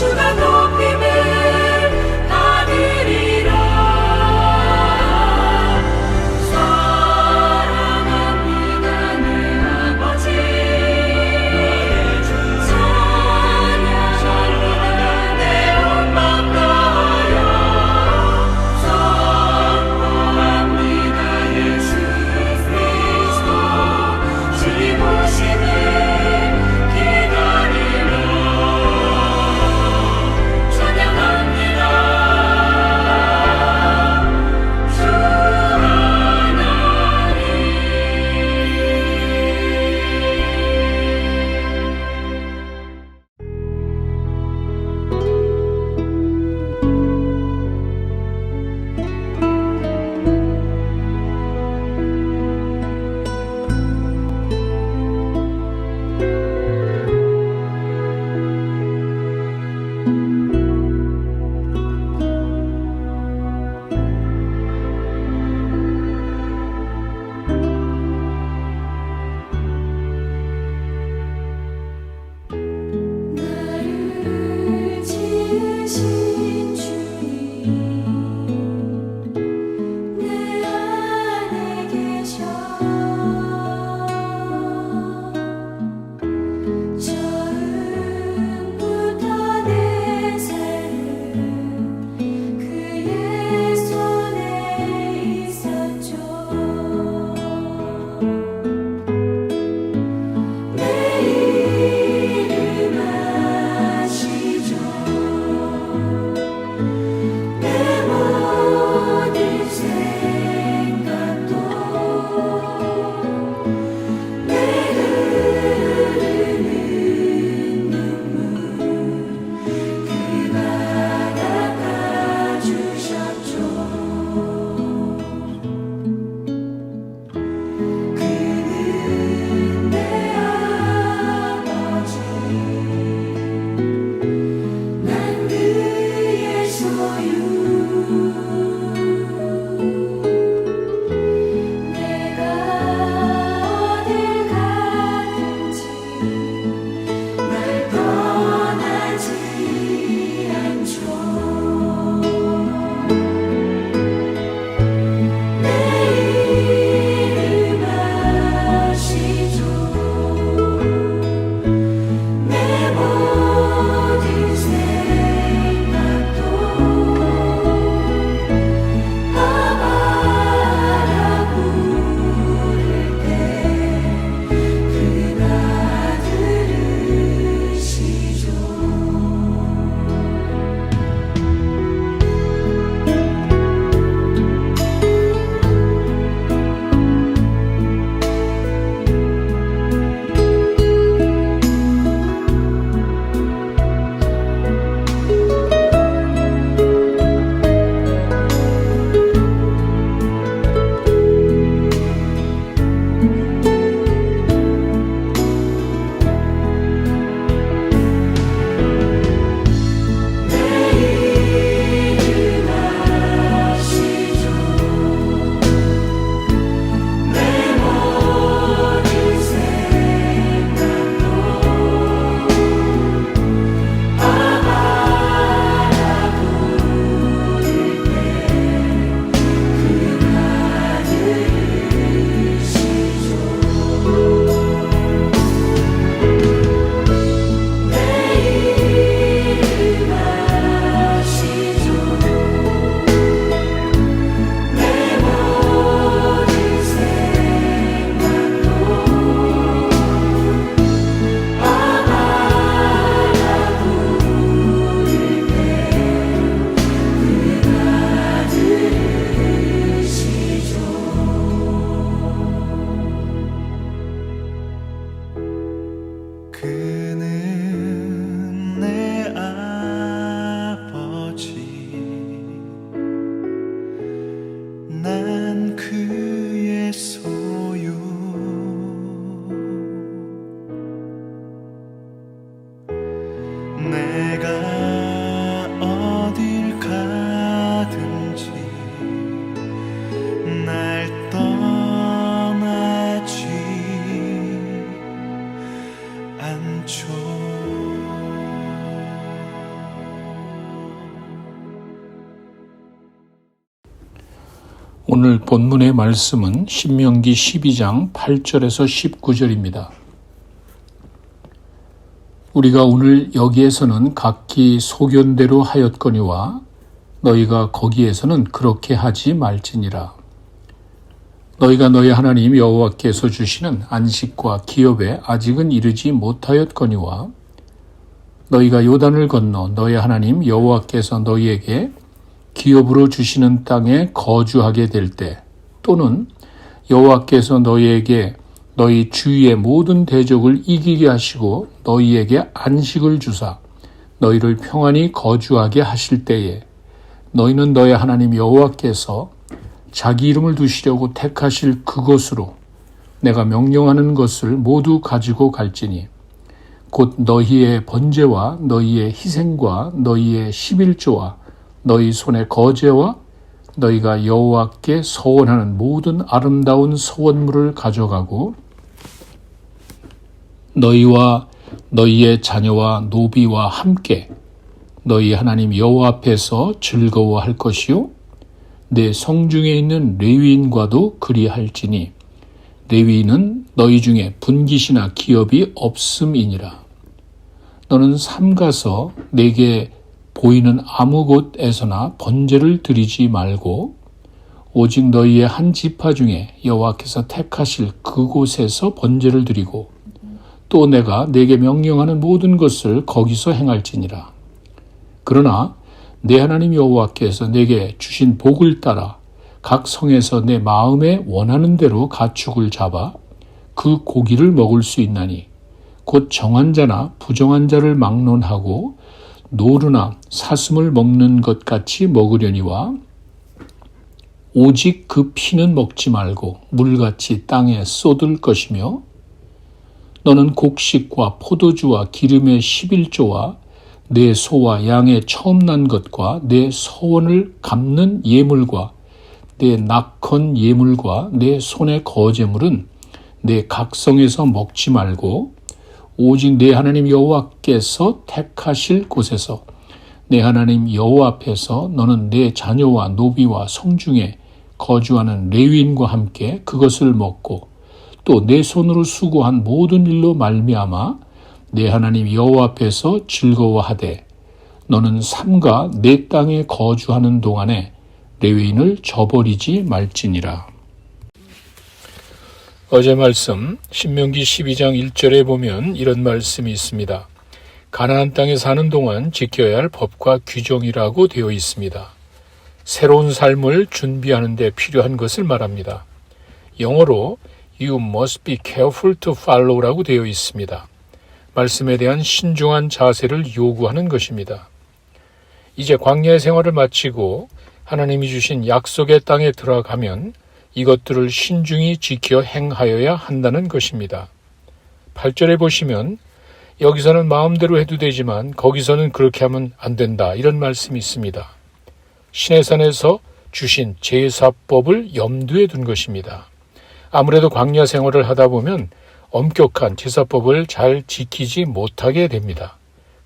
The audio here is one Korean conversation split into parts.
주가 높임을 받으리라. 사랑합니다 내 아버지. 찬양합니다 내 온 맘 다하여. 선포합니다 예수 그리스도 주님 오심을 기다리며. 찬양합니다 주 하나님. 나를 지으신 주님 내 안에 계셔. 처음부터 내 오늘 본문의 말씀은 신명기 12장 8절에서 19절입니다. 우리가 오늘 여기에서는 각기 소견대로 하였거니와 너희가 거기에서는 그렇게 하지 말지니라. 너희가 너희 하나님 여호와께서 주시는 안식과 기업에 아직은 이르지 못하였거니와 너희가 요단을 건너 너희 하나님 여호와께서 너희에게 기업으로 주시는 땅에 거주하게 될 때, 또는 여호와께서 너희에게 너희 주위의 모든 대적을 이기게 하시고 너희에게 안식을 주사 너희를 평안히 거주하게 하실 때에 너희는 너희 하나님 여호와께서 자기 이름을 두시려고 택하실 그곳으로 내가 명령하는 것을 모두 가지고 갈지니 곧 너희의 번제와 너희의 희생과 너희의 11조와 너희 손의 거제와 너희가 여호와께 서원하는 모든 아름다운 서원물을 가져가고 너희와 너희의 자녀와 노비와 함께 너희 하나님 여호와 앞에서 즐거워할 것이요 내 성중에 있는 레위인과도 그리할지니 레위인은 너희 중에 분깃이나 기업이 없음이니라. 너는 삼가서 내게 보이는 아무 곳에서나 번제를 드리지 말고 오직 너희의 한 지파 중에 여호와께서 택하실 그곳에서 번제를 드리고 또 내가 내게 명령하는 모든 것을 거기서 행할지니라. 그러나 내 하나님 여호와께서 내게 주신 복을 따라 각 성에서 내 마음에 원하는 대로 가축을 잡아 그 고기를 먹을 수 있나니 곧 정한 자나 부정한 자를 막론하고 노루나 사슴을 먹는 것 같이 먹으려니와 오직 그 피는 먹지 말고 물같이 땅에 쏟을 것이며 너는 곡식과 포도주와 기름의 11조와 내 소와 양의 처음 난 것과 내 서원을 갚는 예물과 내 낙헌 예물과 내 손의 거제물은 내 각성에서 먹지 말고 오직 내 하나님 여호와께서 택하실 곳에서 내 하나님 여호와 앞에서 너는 내 자녀와 노비와 성중에 거주하는 레위인과 함께 그것을 먹고 또 내 손으로 수고한 모든 일로 말미암아 내 하나님 여호와 앞에서 즐거워하되 너는 삼가 내 땅에 거주하는 동안에 레위인을 저버리지 말지니라. 어제 말씀 신명기 12장 1절에 보면 이런 말씀이 있습니다. 가나안 땅에 사는 동안 지켜야 할 법과 규정이라고 되어 있습니다. 새로운 삶을 준비하는 데 필요한 것을 말합니다. 영어로 You must be careful to follow라고 되어 있습니다. 말씀에 대한 신중한 자세를 요구하는 것입니다. 이제 광야의 생활을 마치고 하나님이 주신 약속의 땅에 들어가면 이것들을 신중히 지켜 행하여야 한다는 것입니다. 8절에 보시면 여기서는 마음대로 해도 되지만 거기서는 그렇게 하면 안 된다 이런 말씀이 있습니다. 시내산에서 주신 제사법을 염두에 둔 것입니다. 아무래도 광야 생활을 하다 보면 엄격한 제사법을 잘 지키지 못하게 됩니다.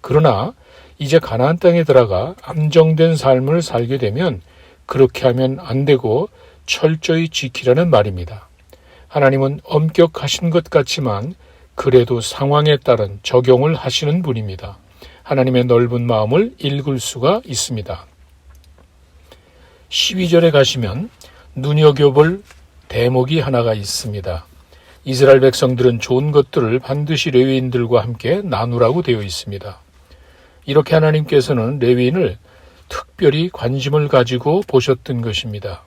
그러나 이제 가나안 땅에 들어가 안정된 삶을 살게 되면 그렇게 하면 안 되고 철저히 지키라는 말입니다. 하나님은 엄격하신 것 같지만 그래도 상황에 따른 적용을 하시는 분입니다. 하나님의 넓은 마음을 읽을 수가 있습니다. 12절에 가시면 눈여겨볼 대목이 하나가 있습니다. 이스라엘 백성들은 좋은 것들을 반드시 레위인들과 함께 나누라고 되어 있습니다. 이렇게 하나님께서는 레위인을 특별히 관심을 가지고 보셨던 것입니다.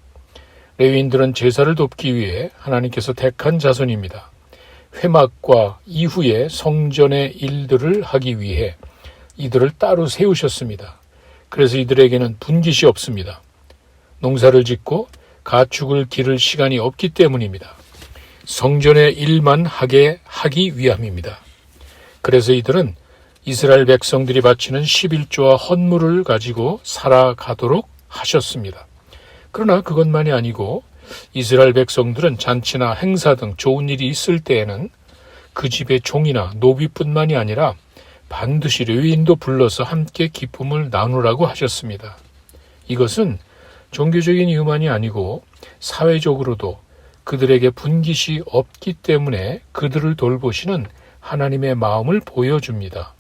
레위인들은 제사를 돕기 위해 하나님께서 택한 자손입니다. 회막과 이후에 성전의 일들을 하기 위해 이들을 따로 세우셨습니다. 그래서 이들에게는 분깃이 없습니다. 농사를 짓고 가축을 기를 시간이 없기 때문입니다. 성전의 일만 하기 위함입니다. 그래서 이들은 이스라엘 백성들이 바치는 11조와 헌물을 가지고 살아가도록 하셨습니다. 그러나 그것만이 아니고 이스라엘 백성들은 잔치나 행사 등 좋은 일이 있을 때에는 그 집의 종이나 노비뿐만이 아니라 반드시 레위인도 불러서 함께 기쁨을 나누라고 하셨습니다. 이것은 종교적인 이유만이 아니고 사회적으로도 그들에게 분깃이 없기 때문에 그들을 돌보시는 하나님의 마음을 보여줍니다.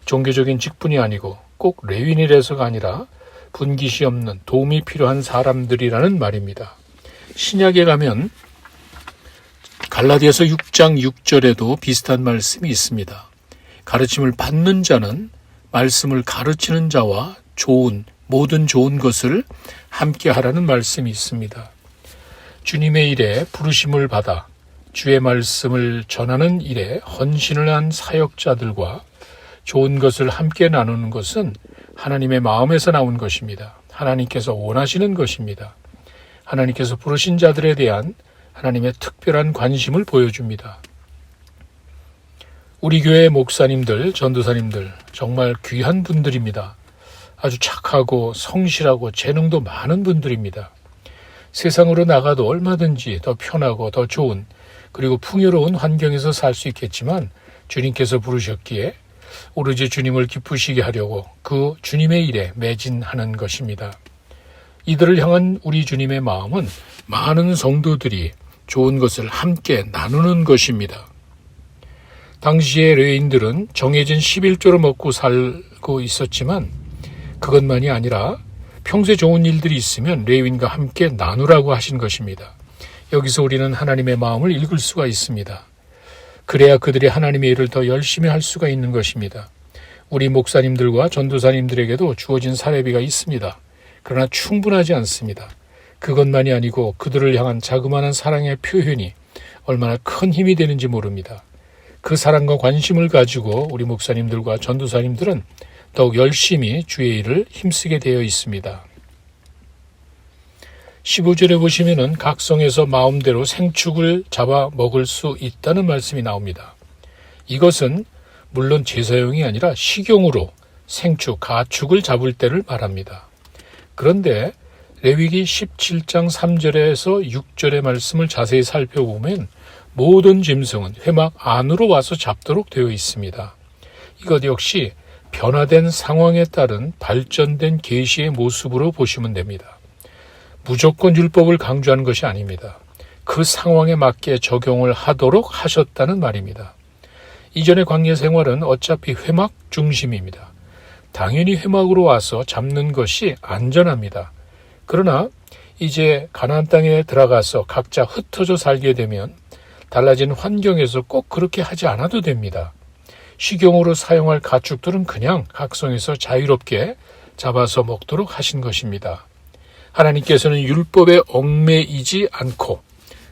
종교적인 직분이 아니고 꼭 레위인이라서가 아니라 분깃이 없는 도움이 필요한 사람들이라는 말입니다. 신약에 가면 갈라디아서 6장 6절에도 비슷한 말씀이 있습니다. 가르침을 받는 자는 말씀을 가르치는 자와 모든 좋은 것을 함께 하라는 말씀이 있습니다. 주님의 일에 부르심을 받아 주의 말씀을 전하는 일에 헌신을 한 사역자들과 좋은 것을 함께 나누는 것은 하나님의 마음에서 나온 것입니다. 하나님께서 원하시는 것입니다. 하나님께서 부르신 자들에 대한 하나님의 특별한 관심을 보여줍니다. 우리 교회 목사님들, 전도사님들 정말 귀한 분들입니다. 아주 착하고 성실하고 재능도 많은 분들입니다. 세상으로 나가도 얼마든지 더 편하고 더 좋은 그리고 풍요로운 환경에서 살 수 있겠지만 주님께서 부르셨기에 오로지 주님을 기쁘시게 하려고 그 주님의 일에 매진하는 것입니다. 이들을 향한 우리 주님의 마음은 많은 성도들이 좋은 것을 함께 나누는 것입니다. 당시의 레위인들은 정해진 11조를 먹고 살고 있었지만 그것만이 아니라 평소에 좋은 일들이 있으면 레위인과 함께 나누라고 하신 것입니다. 여기서 우리는 하나님의 마음을 읽을 수가 있습니다. 그래야 그들이 하나님의 일을 더 열심히 할 수가 있는 것입니다. 우리 목사님들과 전도사님들에게도 주어진 사례비가 있습니다. 그러나 충분하지 않습니다. 그것만이 아니고 그들을 향한 자그마한 사랑의 표현이 얼마나 큰 힘이 되는지 모릅니다. 그 사랑과 관심을 가지고 우리 목사님들과 전도사님들은 더욱 열심히 주의 일을 힘쓰게 되어 있습니다. 15절에 보시면은 각성에서 마음대로 생축을 잡아 먹을 수 있다는 말씀이 나옵니다. 이것은 물론 제사용이 아니라 식용으로 생축, 가축을 잡을 때를 말합니다. 그런데 레위기 17장 3절에서 6절의 말씀을 자세히 살펴보면 모든 짐승은 회막 안으로 와서 잡도록 되어 있습니다. 이것 역시 변화된 상황에 따른 발전된 계시의 모습으로 보시면 됩니다. 무조건 율법을 강조하는 것이 아닙니다. 그 상황에 맞게 적용을 하도록 하셨다는 말입니다. 이전의 광야 생활은 어차피 회막 중심입니다. 당연히 회막으로 와서 잡는 것이 안전합니다. 그러나 이제 가나안 땅에 들어가서 각자 흩어져 살게 되면 달라진 환경에서 꼭 그렇게 하지 않아도 됩니다. 식용으로 사용할 가축들은 그냥 각성에서 자유롭게 잡아서 먹도록 하신 것입니다. 하나님께서는 율법에 얽매이지 않고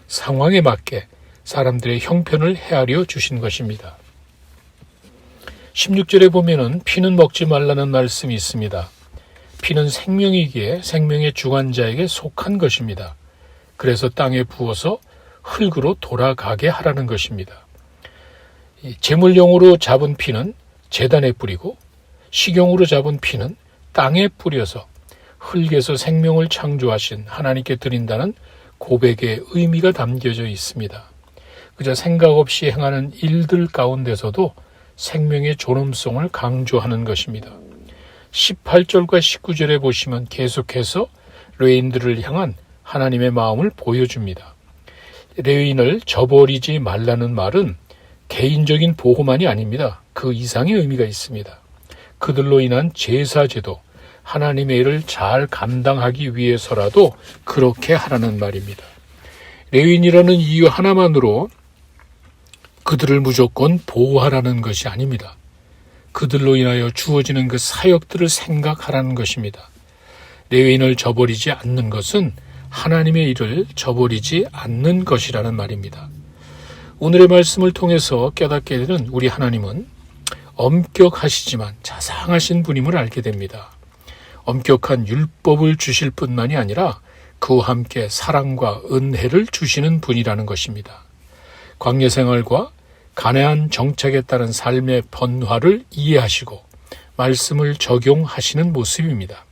상황에 맞게 사람들의 형편을 헤아려 주신 것입니다. 16절에 보면은 피는 먹지 말라는 말씀이 있습니다. 피는 생명이기에 생명의 주관자에게 속한 것입니다. 그래서 땅에 부어서 흙으로 돌아가게 하라는 것입니다. 제물용으로 잡은 피는 제단에 뿌리고 식용으로 잡은 피는 땅에 뿌려서 흙에서 생명을 창조하신 하나님께 드린다는 고백의 의미가 담겨져 있습니다. 그저 생각 없이 행하는 일들 가운데서도 생명의 존엄성을 강조하는 것입니다. 18절과 19절에 보시면 계속해서 레위인들을 향한 하나님의 마음을 보여줍니다. 레위인을 저버리지 말라는 말은 개인적인 보호만이 아닙니다. 그 이상의 의미가 있습니다. 그들로 인한 제사제도, 하나님의 일을 잘 감당하기 위해서라도 그렇게 하라는 말입니다. 레위인이라는 이유 하나만으로 그들을 무조건 보호하라는 것이 아닙니다. 그들로 인하여 주어지는 그 사역들을 생각하라는 것입니다. 레위인을 저버리지 않는 것은 하나님의 일을 저버리지 않는 것이라는 말입니다. 오늘의 말씀을 통해서 깨닫게 되는 우리 하나님은 엄격하시지만 자상하신 분임을 알게 됩니다. 엄격한 율법을 주실 뿐만이 아니라 그와 함께 사랑과 은혜를 주시는 분이라는 것입니다. 광야 생활과 가나안 정착에 따른 삶의 변화를 이해하시고 말씀을 적용하시는 모습입니다.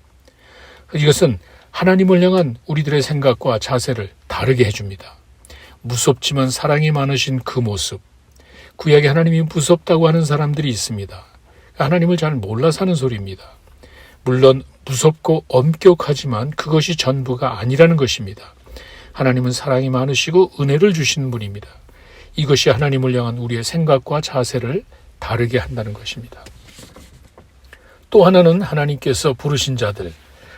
이것은 하나님을 향한 우리들의 생각과 자세를 다르게 해줍니다. 무섭지만 사랑이 많으신 그 모습, 구약에 하나님이 무섭다고 하는 사람들이 있습니다. 하나님을 잘 몰라서 하는 소리입니다. 물론 무섭고 엄격하지만 그것이 전부가 아니라는 것입니다. 하나님은 사랑이 많으시고 은혜를 주시는 분입니다. 이것이 하나님을 향한 우리의 생각과 자세를 다르게 한다는 것입니다. 또 하나는 하나님께서 부르신 자들,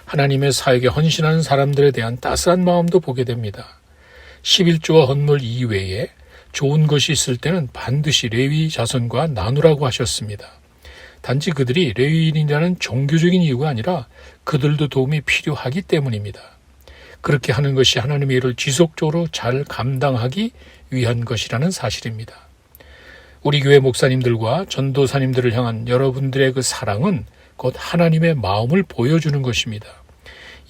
하나님의 사역에 헌신하는 사람들에 대한 따스한 마음도 보게 됩니다. 11조와 헌물 이외에 좋은 것이 있을 때는 반드시 레위 자손과 나누라고 하셨습니다. 단지 그들이 레위인이라는 종교적인 이유가 아니라 그들도 도움이 필요하기 때문입니다. 그렇게 하는 것이 하나님의 일을 지속적으로 잘 감당하기 위한 것이라는 사실입니다. 우리 교회 목사님들과 전도사님들을 향한 여러분들의 그 사랑은 곧 하나님의 마음을 보여주는 것입니다.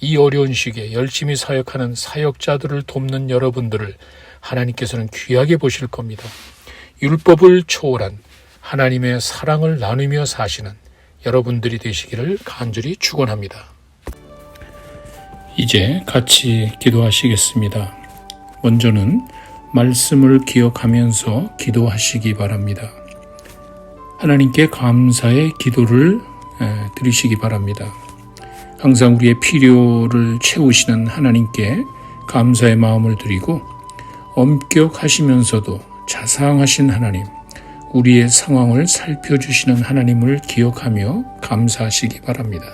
이 어려운 시기에 열심히 사역하는 사역자들을 돕는 여러분들을 하나님께서는 귀하게 보실 겁니다. 율법을 초월한 하나님의 사랑을 나누며 사시는 여러분들이 되시기를 간절히 축원합니다. 이제 같이 기도하시겠습니다. 먼저는 말씀을 기억하면서 기도하시기 바랍니다. 하나님께 감사의 기도를 드리시기 바랍니다. 항상 우리의 필요를 채우시는 하나님께 감사의 마음을 드리고 엄격하시면서도 자상하신 하나님, 우리의 상황을 살펴주시는 하나님을 기억하며 감사하시기 바랍니다.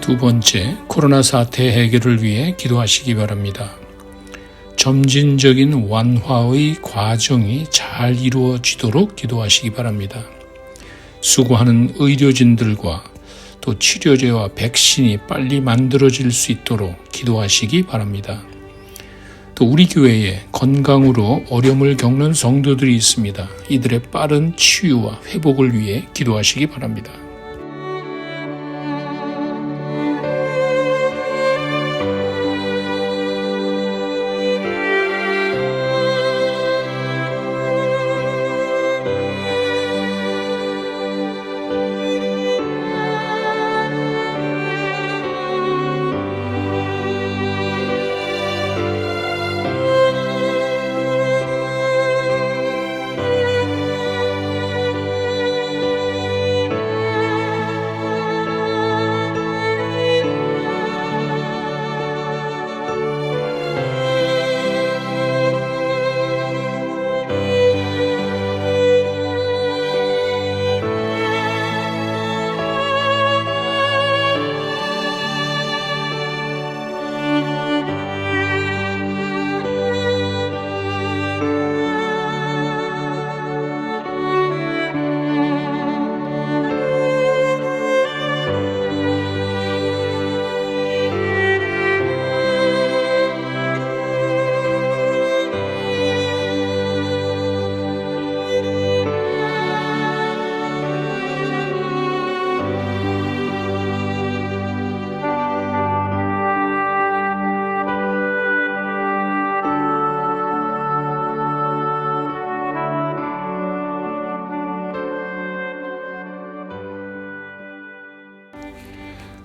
두 번째, 코로나 사태 해결을 위해 기도하시기 바랍니다. 점진적인 완화의 과정이 잘 이루어지도록 기도하시기 바랍니다. 수고하는 의료진들과 또 치료제와 백신이 빨리 만들어질 수 있도록 기도하시기 바랍니다. 또 우리 교회에 건강으로 어려움을 겪는 성도들이 있습니다. 이들의 빠른 치유와 회복을 위해 기도하시기 바랍니다.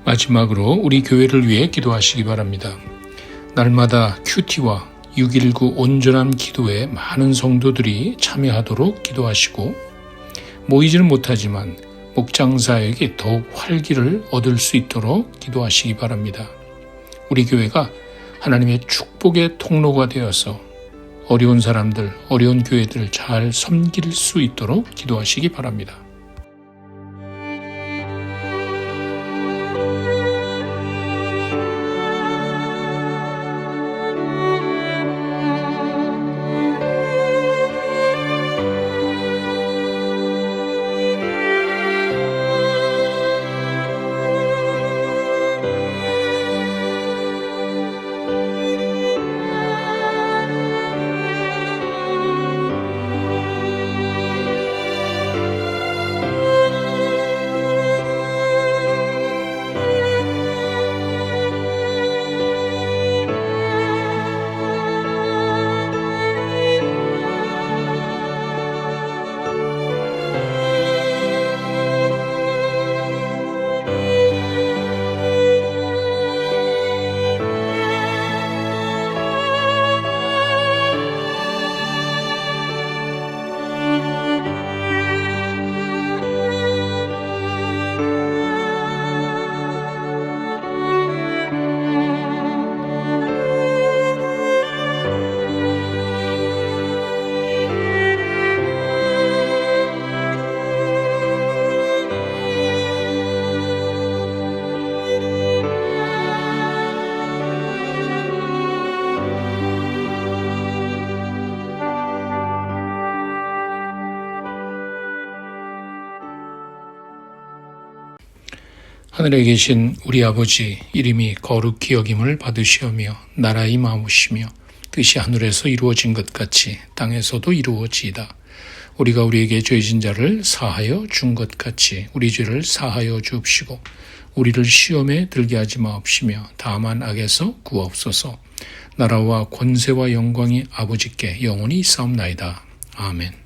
마지막으로 우리 교회를 위해 기도하시기 바랍니다. 날마다 큐티와 6.19 온전한 기도에 많은 성도들이 참여하도록 기도하시고 모이지는 못하지만 목장사역이 더욱 활기를 얻을 수 있도록 기도하시기 바랍니다. 우리 교회가 하나님의 축복의 통로가 되어서 어려운 사람들, 어려운 교회들 잘 섬길 수 있도록 기도하시기 바랍니다. 하늘에 계신 우리 아버지, 이름이 거룩히 여김을 받으시오며 나라의 마음이시며 뜻이 하늘에서 이루어진 것 같이 땅에서도 이루어지이다. 우리가 우리에게 죄진 자를 사하여 준 것 같이 우리 죄를 사하여 주옵시고 우리를 시험에 들게 하지 마옵시며 다만 악에서 구하옵소서. 나라와 권세와 영광이 아버지께 영원히 있사옵나이다. 아멘.